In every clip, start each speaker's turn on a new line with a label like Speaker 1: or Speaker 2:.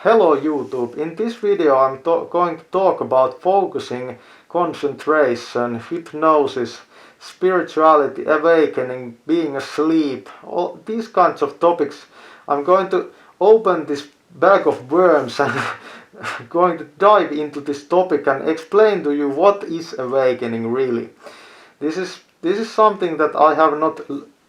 Speaker 1: Hello YouTube. In this video I'm going to talk about focusing, concentration, hypnosis, spirituality, awakening, being asleep, all these kinds of topics. I'm going to open this bag of worms and going to dive into this topic and explain to you what is awakening really. This is something that I have not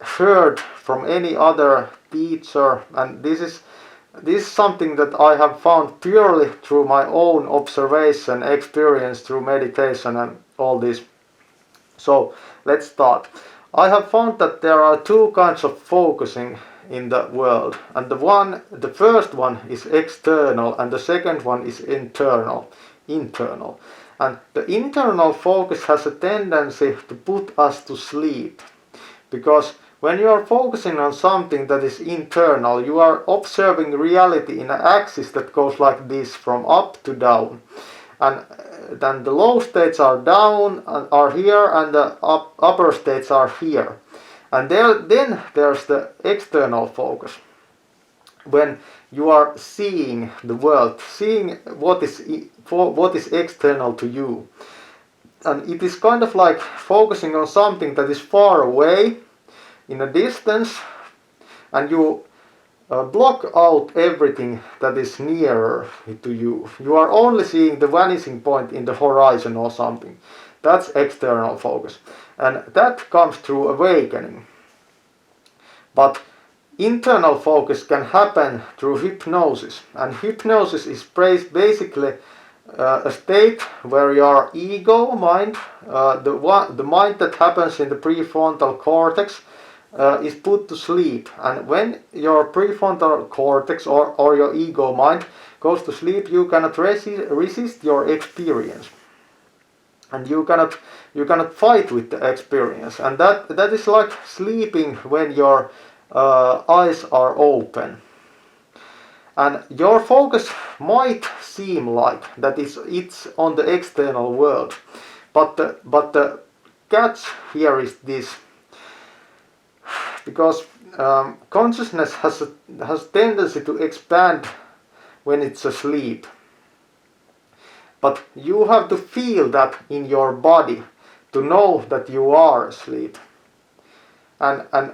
Speaker 1: heard from any other teacher, and this is something that I have found purely through my own observation, experience through meditation and all this. So let's start. I have found that there are two kinds of focusing in the world, and the first one is external and the second one is internal. And the internal focus has a tendency to put us to sleep, because when you are focusing on something that is internal, you are observing reality in an axis that goes like this, from up to down. And then the low states are down, are here, and the upper states are here. And then there's the external focus, when you are seeing the world, seeing what is external to you. And it is kind of like focusing on something that is far away, in a distance, and you block out everything that is nearer to you. You are only seeing the vanishing point in the horizon or something. That's external focus, and that comes through awakening. But internal focus can happen through hypnosis, and hypnosis is basically a state where your ego mind, the mind that happens in the prefrontal cortex, is put to sleep. And when your prefrontal cortex or your ego mind goes to sleep, you cannot resist your experience, and you cannot fight with the experience. And that is like sleeping when your eyes are open. And your focus might seem like that it's on the external world, but the catch here is this. Because consciousness has tendency to expand when it's asleep, but you have to feel that in your body to know that you are asleep. And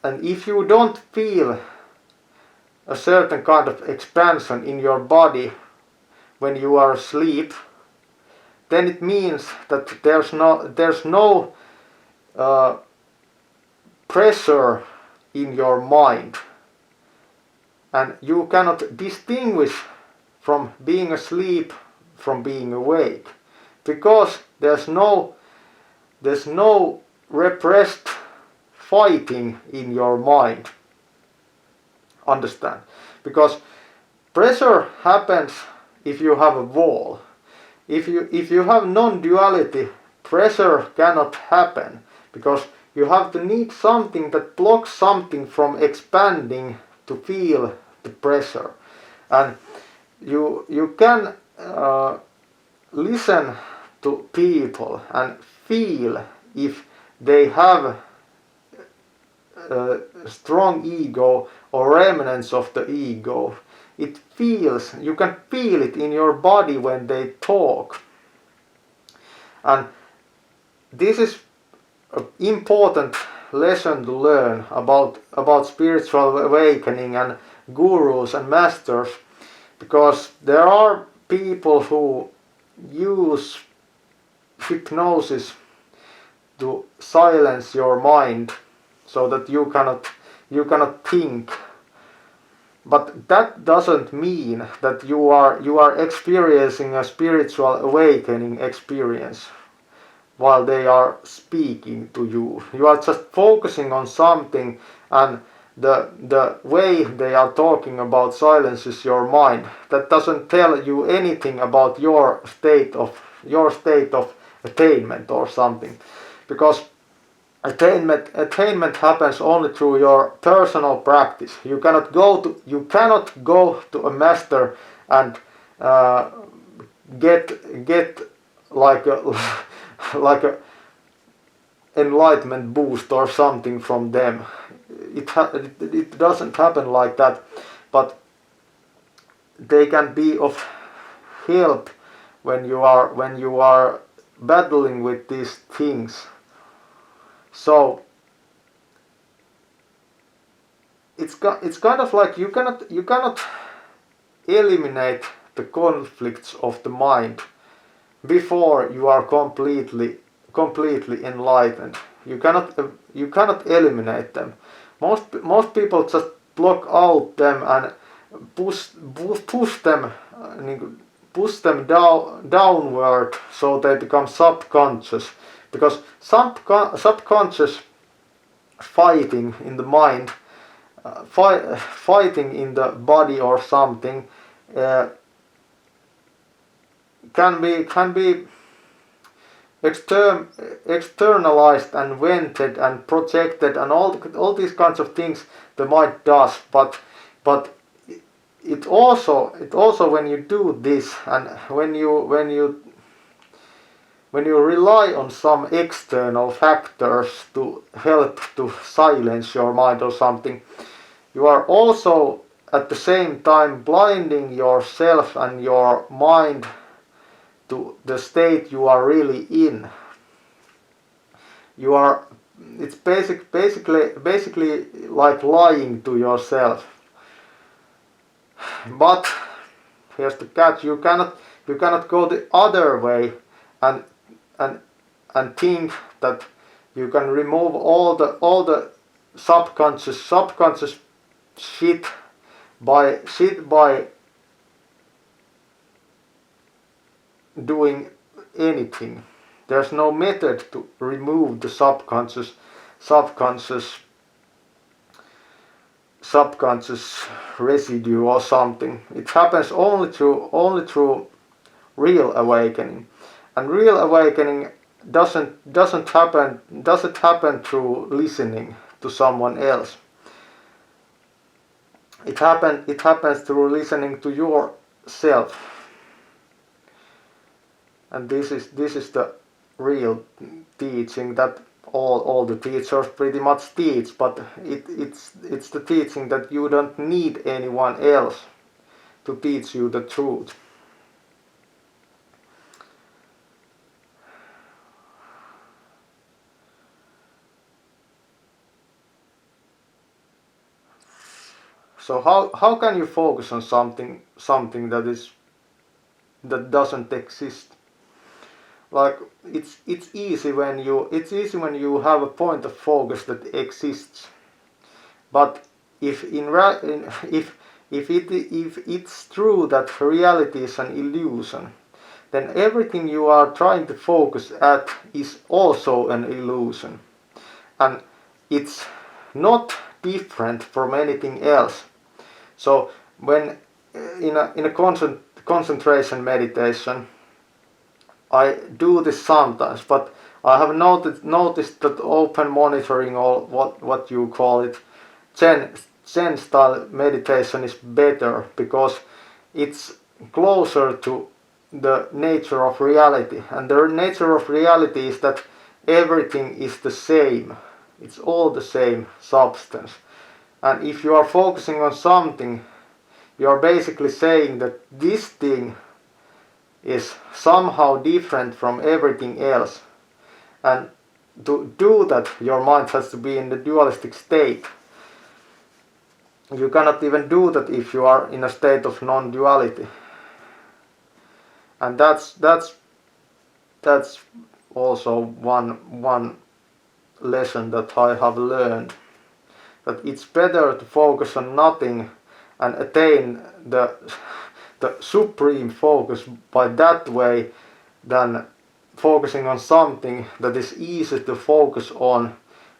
Speaker 1: if you don't feel a certain kind of expansion in your body when you are asleep, then it means that there's no pressure in your mind, and you cannot distinguish from being asleep from being awake, because there's no repressed fighting in your mind. Understand? Because pressure happens if you have a wall. If you have non-duality, pressure cannot happen, because you have to need something that blocks something from expanding to feel the pressure. And you can listen to people and feel if they have a strong ego or remnants of the ego. It feels, you can feel it in your body when they talk. And this is an important lesson to learn about spiritual awakening and gurus and masters, because there are people who use hypnosis to silence your mind so that you cannot think. But that doesn't mean that you are experiencing a spiritual awakening experience while they are speaking to you. You are just focusing on something, and the way they are talking about silences your mind. That doesn't tell you anything about your state of attainment or something, because attainment happens only through your personal practice. You cannot go to a master and get like a enlightenment boost or something from them. It doesn't happen like that. But they can be of help when you are battling with these things. So it's kind of like you cannot eliminate the conflicts of the mind before you are completely enlightened. You cannot eliminate them. Most people just block out them and push them push them downward, so they become subconscious, because subconscious fighting in the mind, fighting in the body or something, uh, can be externalized and vented and projected and all these kinds of things the mind does. But it also when you do this, and when you rely on some external factors to help to silence your mind or something, you are also at the same time blinding yourself and your mind to the state you are really in. It's basically like lying to yourself. But here's the catch: you cannot go the other way and and think that you can remove all the subconscious shit by doing anything. There's no method to remove the subconscious subconscious residue or something. It happens only through real awakening, and real awakening doesn't happen through listening to someone else. It happens through listening to yourself, and this is the real teaching that all the teachers pretty much teach. But it's the teaching that you don't need anyone else to teach you the truth. So how can you focus on something that doesn't exist? Like it's easy when you have a point of focus that exists. But if if it's true that reality is an illusion, then everything you are trying to focus at is also an illusion, and it's not different from anything else. So when in a concentration meditation, I do this sometimes, but I have noticed that open monitoring, or what you call it, Zen style meditation is better, because it's closer to the nature of reality. And the nature of reality is that everything is the same. It's all the same substance. And if you are focusing on something, you are basically saying that this thing is somehow different from everything else. And to do that, your mind has to be in the dualistic state. You cannot even do that if you are in a state of non-duality. And that's also one lesson that I have learned, that it's better to focus on nothing and attain the supreme focus by that way, than focusing on something that is easy to focus on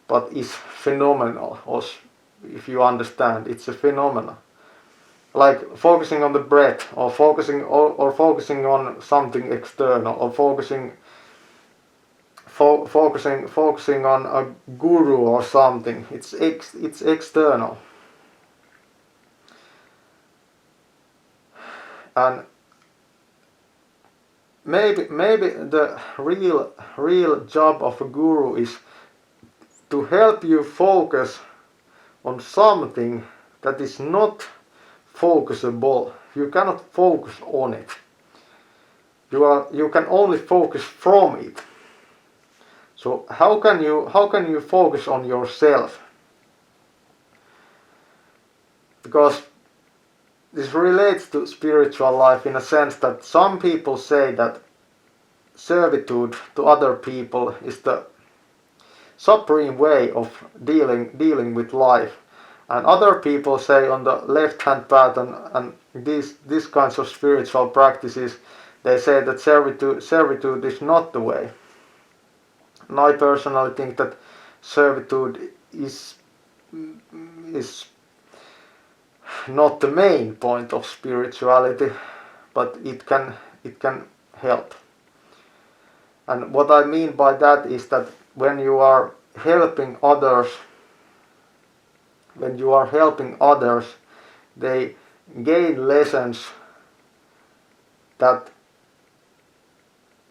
Speaker 1: but is phenomenal. Or if you understand, it's a phenomenon. Like focusing on the breath, or focusing on something external, or focusing on a guru or something. It's external. And maybe the real job of a guru is to help you focus on something that is not focusable You cannot focus on it. You can only focus from it. So how can you focus on yourself? Because this relates to spiritual life in a sense that some people say that servitude to other people is the supreme way of dealing with life, and other people say on the left hand path, and these kinds of spiritual practices, they say that servitude is not the way. And I personally think that servitude is not the main point of spirituality, but it can help. And what I mean by that is that when you are helping others, they gain lessons that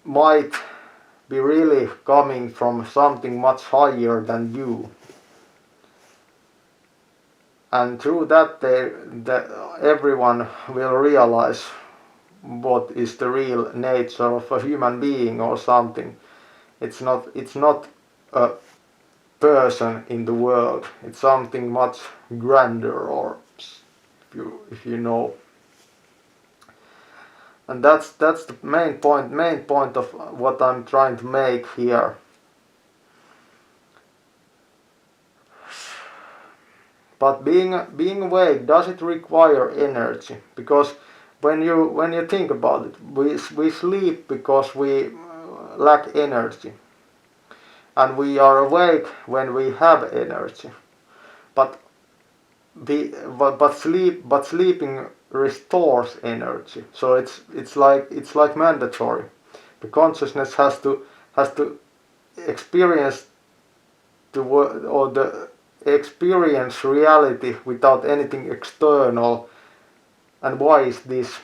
Speaker 1: might be really coming from something much higher than you. And through that, everyone will realize what is the real nature of a human being or something. It's not a person in the world. It's something much grander, or if you know. And that's the main point of what I'm trying to make here. But being awake, does it require energy? Because when you think about it, we sleep because we lack energy, and we are awake when we have energy. But sleeping restores energy. So it's like mandatory. The consciousness has to experience experience reality without anything external. And why is this?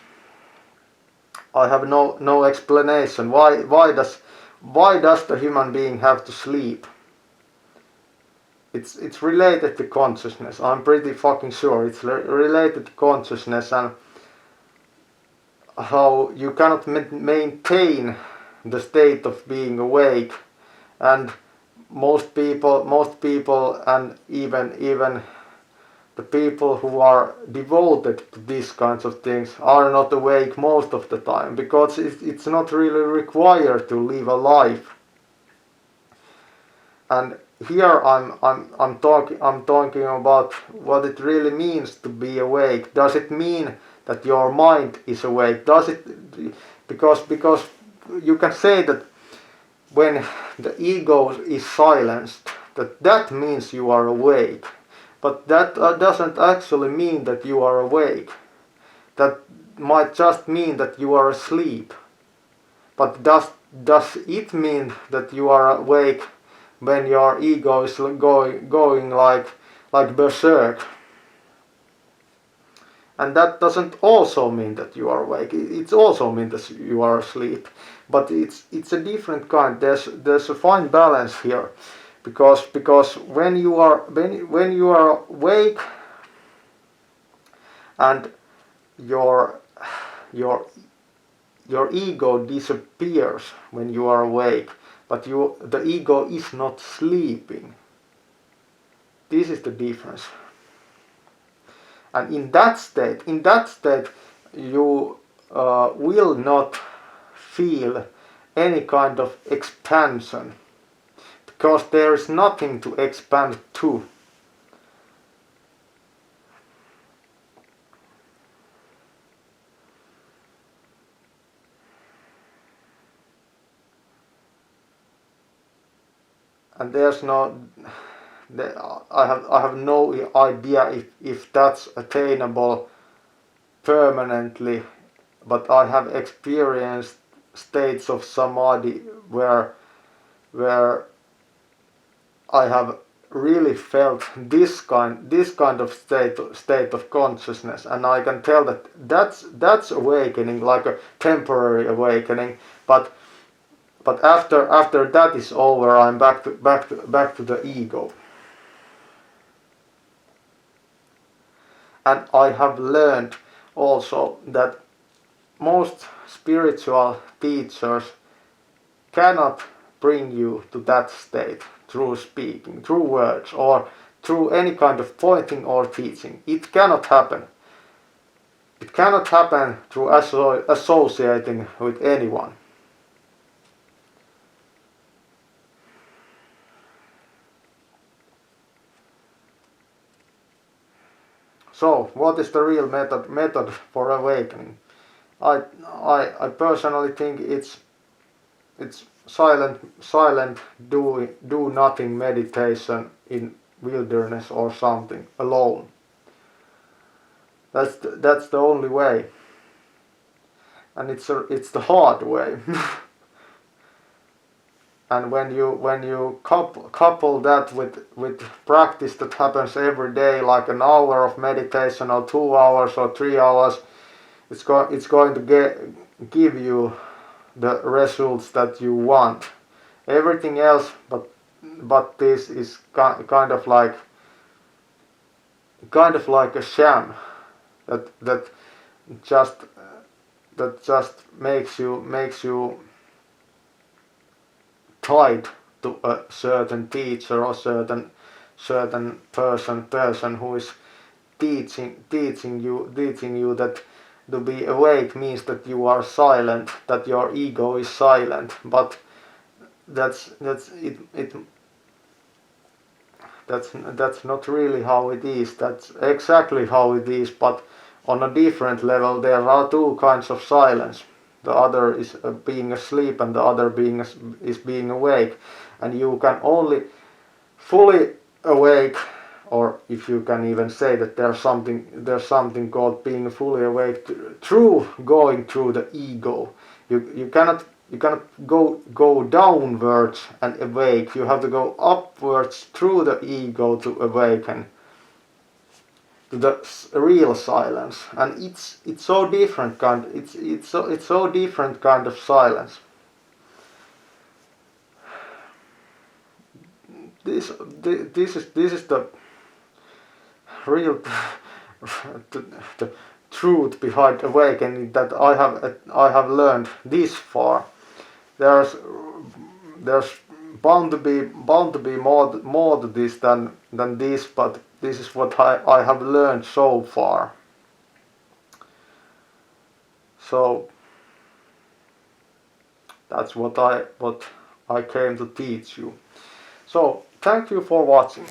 Speaker 1: I have no explanation. Why does the human being have to sleep? It's related to consciousness. I'm pretty fucking sure it's related to consciousness, and how you cannot maintain the state of being awake. And most people, and even the people who are devoted to these kinds of things, are not awake most of the time, because it's not really required to live a life. And here I'm talking about what it really means to be awake. Does it mean that your mind is awake? Does it? Because you can say that when the ego is silenced, that means you are awake. But that doesn't actually mean that you are awake. That might just mean that you are asleep. But does it mean that you are awake when your ego is going like berserk? And that doesn't also mean that you are awake. It also means that you are asleep. But it's a different kind. There's a fine balance here, because when you are awake, and your ego disappears when you are awake, but the ego is not sleeping. This is the difference. And in that state, you will not feel any kind of expansion, because there is nothing to expand to. And there's no, I have no idea if that's attainable permanently, but I have experienced states of samadhi where I have really felt this kind of state of consciousness, and I can tell that that's awakening, like a temporary awakening, but after that is over, I'm back to the ego. And I have learned also that most spiritual teachers cannot bring you to that state through speaking, through words, or through any kind of pointing or teaching. It cannot happen. It cannot happen through associating with anyone. So, what is the real method for awakening? I personally think it's silent do nothing meditation in wilderness or something alone. That's the only way, and it's the hard way. And when you couple that with practice that happens every day, like an hour of meditation or 2 hours or 3 hours, it's going to give you the results that you want. Everything else but this is kind of like a sham that just makes you tied to a certain teacher or certain person who is teaching you that to be awake means that you are silent, that your ego is silent. But that's not really how it is. That's exactly how it is, but on a different level. There are two kinds of silence. The other is being asleep, and the other is being awake. And you can only fully awake, or if you can even say that there's something called being fully awake through going through the ego. You cannot go downwards and awake. You have to go upwards through the ego to awaken to the real silence. And it's so different kind. It's so different kind of silence. This is the real the truth behind awakening that I have learned this far. There's bound to be more to this than this, but this is what I have learned so far. So that's what I came to teach you. So thank you for watching.